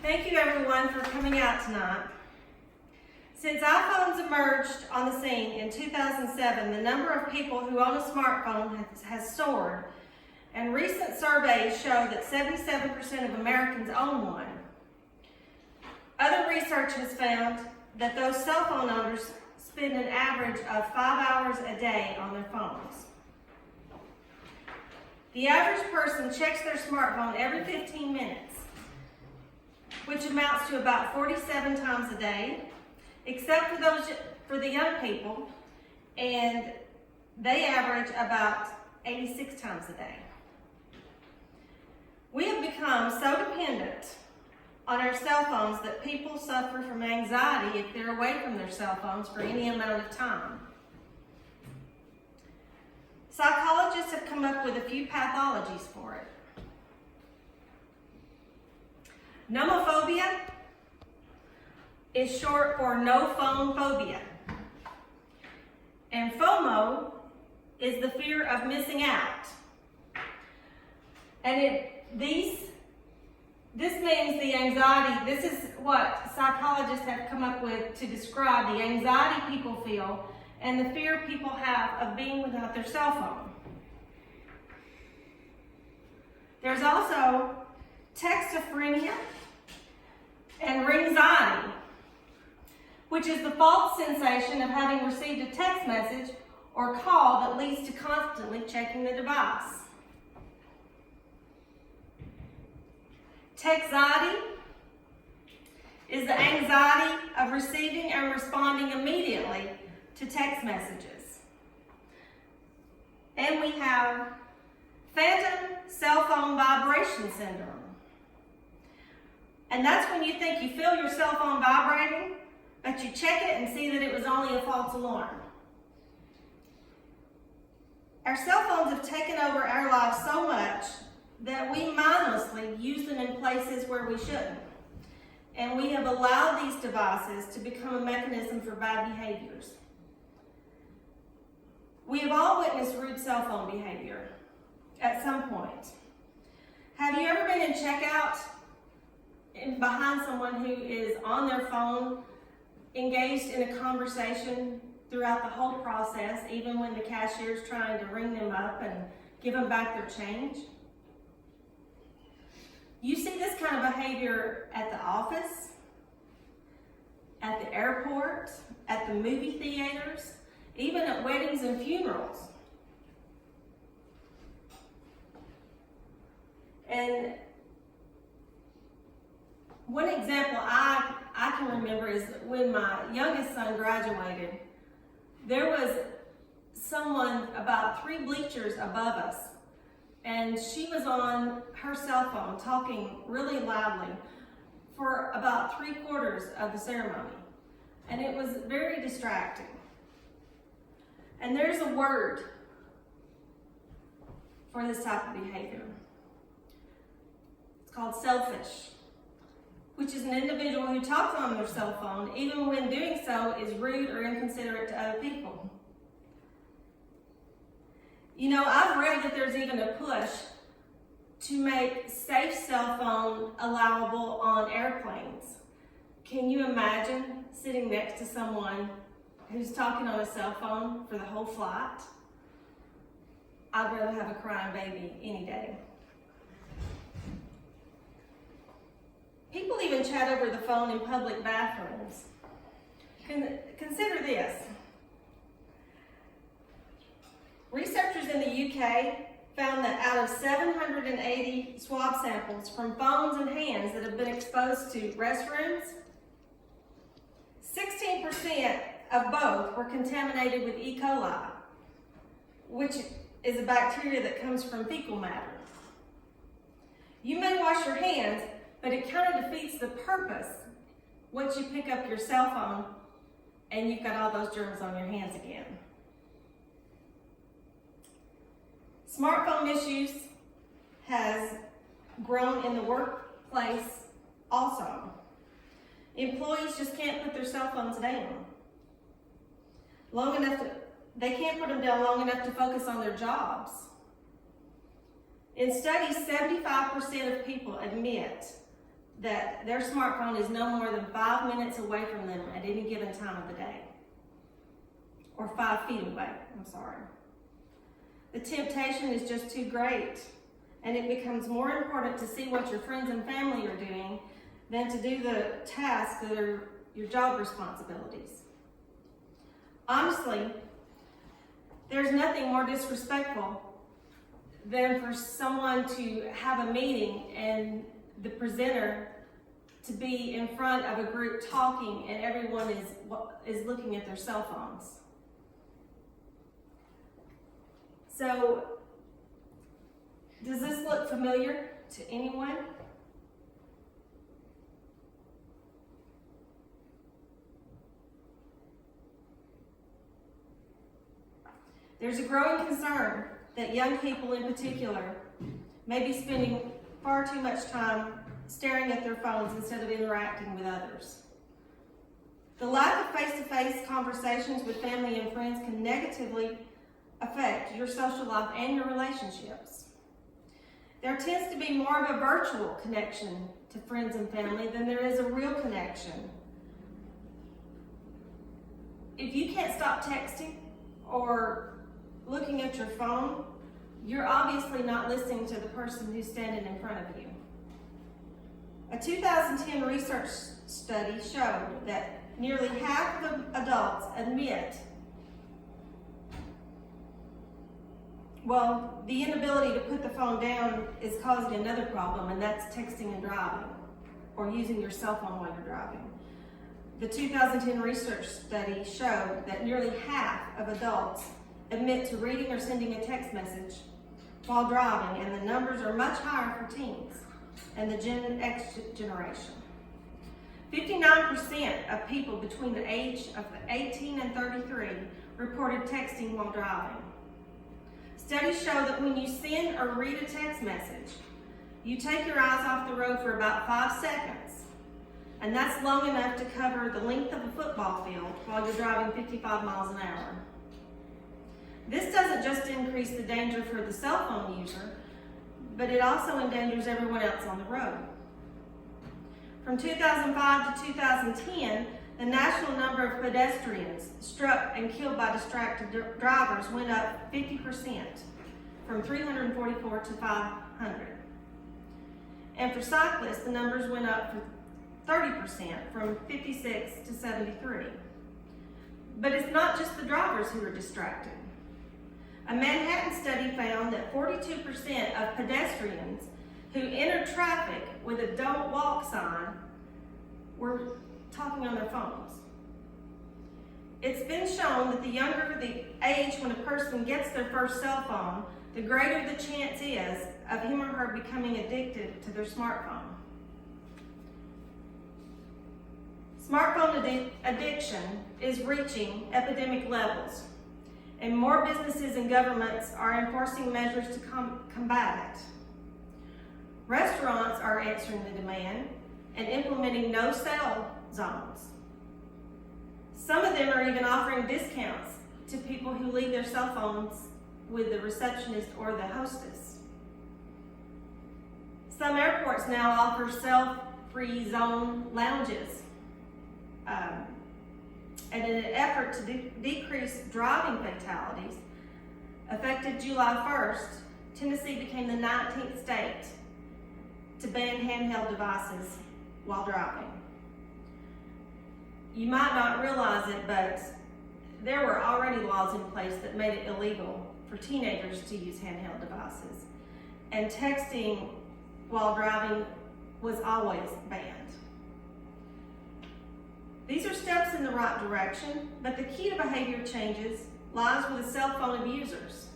Thank you everyone for coming out tonight. Since iPhones emerged on the scene in 2007, the number of people who own a smartphone has soared, and recent surveys show that 77% of Americans own one. Other research has found that those cell phone owners spend an average of 5 hours a day on their phones. The average person checks their smartphone every 15 minutes, which amounts to about 47 times a day, except for the young people, and they average about 86 times a day. We have become so dependent on our cell phones that people suffer from anxiety if they're away from their cell phones for any amount of time. Psychologists have come up with a few pathologies for it. Nomophobia is short for no phone phobia. And FOMO is the fear of missing out. And this means the anxiety. This is what psychologists have come up with to describe the anxiety people feel and the fear people have of being without their cell phone. There's also textophrenia and ringxiety, which is the false sensation of having received a text message or call that leads to constantly checking the device. Texxiety is the anxiety of receiving and responding immediately to text messages. And we have phantom cell phone vibration syndrome. And that's when you think you feel your cell phone vibrating, but you check it and see that it was only a false alarm. Our cell phones have taken over our lives so much that we mindlessly use them in places where we shouldn't. And we have allowed these devices to become a mechanism for bad behaviors. We have all witnessed rude cell phone behavior at some point. Have you ever been in checkout behind someone who is on their phone, engaged in a conversation throughout the whole process, even when the cashier is trying to ring them up and give them back their change? You see this kind of behavior at the office, at the airport, at the movie theaters, even at weddings and funerals. And one example I can remember is when my youngest son graduated, there was someone about 3 bleachers above us, and she was on her cell phone talking really loudly for about 3/4 of the ceremony. And it was very distracting. And there's a word for this type of behavior. It's called selfish, which is an individual who talks on their cell phone, even when doing so is rude or inconsiderate to other people. You know, I've read that there's even a push to make safe cell phone allowable on airplanes. Can you imagine sitting next to someone who's talking on a cell phone for the whole flight? I'd rather have a crying baby any day. People even chat over the phone in public bathrooms. Consider this. Researchers in the UK found that out of 780 swab samples from phones and hands that have been exposed to restrooms, 16% of both were contaminated with E. coli, which is a bacteria that comes from fecal matter. You may wash your hands, but it kind of defeats the purpose once you pick up your cell phone and you've got all those germs on your hands again. Smartphone misuse has grown in the workplace also. Employees just can't put their cell phones down they can't put them down long enough to focus on their jobs. In studies, 75% of people admit that their smartphone is no more than 5 minutes away from them at any given time of the day. Or 5 feet away, I'm sorry. The temptation is just too great, and it becomes more important to see what your friends and family are doing than to do the tasks that are your job responsibilities. Honestly, there's nothing more disrespectful than for someone to have a meeting and the presenter to be in front of a group talking and everyone is looking at their cell phones. So, does this look familiar to anyone? There's a growing concern that young people in particular may be spending far too much time staring at their phones instead of interacting with others. The lack of face-to-face conversations with family and friends can negatively affect your social life and your relationships. There tends to be more of a virtual connection to friends and family than there is a real connection. If you can't stop texting or looking at your phone, you're obviously not listening to the person who's standing in front of you. A 2010 research study showed that nearly half of adults admit, the inability to put the phone down is causing another problem, and that's texting and driving, or using your cell phone while you're driving. The 2010 research study showed that nearly half of adults admit to reading or sending a text message while driving, and the numbers are much higher for teens and the Gen X generation. 59% of people between the age of 18 and 33 reported texting while driving. Studies show that when you send or read a text message, you take your eyes off the road for about 5 seconds, and that's long enough to cover the length of a football field while you're driving 55 miles an hour. This doesn't just increase the danger for the cell phone user, but it also endangers everyone else on the road. From 2005 to 2010, the national number of pedestrians struck and killed by distracted drivers went up 50%, from 344 to 500. And for cyclists, the numbers went up for 30%, from 56 to 73. But it's not just the drivers who are distracted. A Manhattan study found that 42% of pedestrians who entered traffic with a "Don't Walk" sign were talking on their phones. It's been shown that the younger the age when a person gets their first cell phone, the greater the chance is of him or her becoming addicted to their smartphone. Smartphone addiction is reaching epidemic levels, and more businesses and governments are enforcing measures to combat it. Restaurants are answering the demand and implementing no-sell zones. Some of them are even offering discounts to people who leave their cell phones with the receptionist or the hostess. Some airports now offer cell-free zone lounges. And in an effort to decrease driving fatalities, effective July 1st, Tennessee became the 19th state to ban handheld devices while driving. You might not realize it, but there were already laws in place that made it illegal for teenagers to use handheld devices, and texting while driving was always banned. These are steps in the right direction, but the key to behavior changes lies with the cell phone abusers.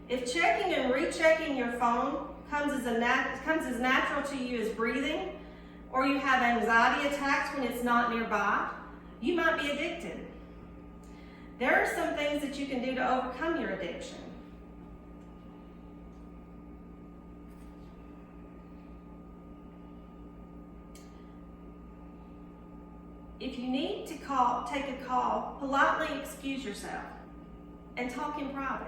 If checking and rechecking your phone comes as natural to you as breathing, or you have anxiety attacks when it's not nearby, you might be addicted. There are some things that you can do to overcome your addiction. If you need to take a call, politely excuse yourself and talk in private.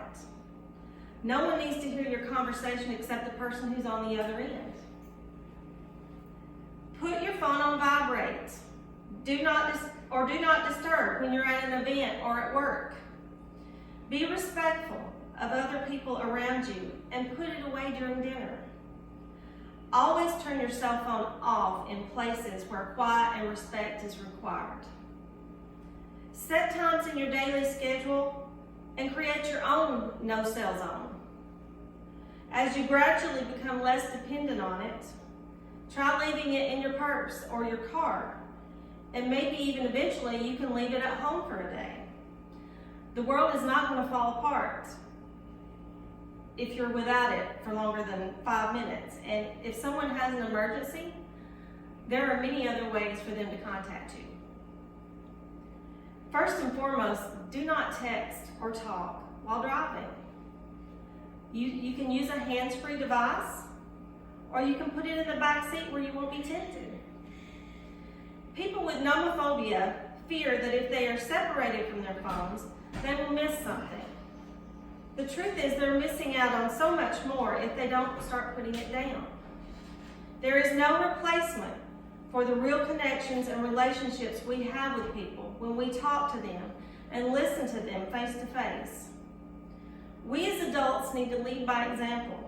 No one needs to hear your conversation except the person who's on the other end. Put your phone on vibrate. Do not disturb when you're at an event or at work. Be respectful of other people around you and put it away during dinner. Always turn your cell phone off in places where quiet and respect is required. Set times in your daily schedule and create your own no-cell zone. As you gradually become less dependent on it, try leaving it in your purse or your car, and maybe even eventually you can leave it at home for a day. The world is not going to fall apart if you're without it for longer than 5 minutes. And if someone has an emergency, there are many other ways for them to contact you. First and foremost, do not text or talk while driving. You can use a hands-free device, or you can put it in the back seat where you won't be tempted. People with nomophobia fear that if they are separated from their phones, they will miss something. The truth is they're missing out on so much more if they don't start putting it down. There is no replacement for the real connections and relationships we have with people when we talk to them and listen to them face to face. We as adults need to lead by example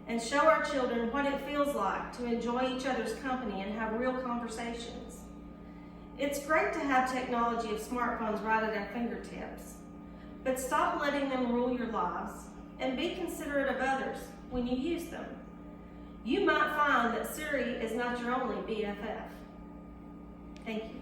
and show our children what it feels like to enjoy each other's company and have real conversations. It's great to have technology of smartphones right at our fingertips, but stop letting them rule your lives and be considerate of others when you use them. You might find that Siri is not your only BFF. Thank you.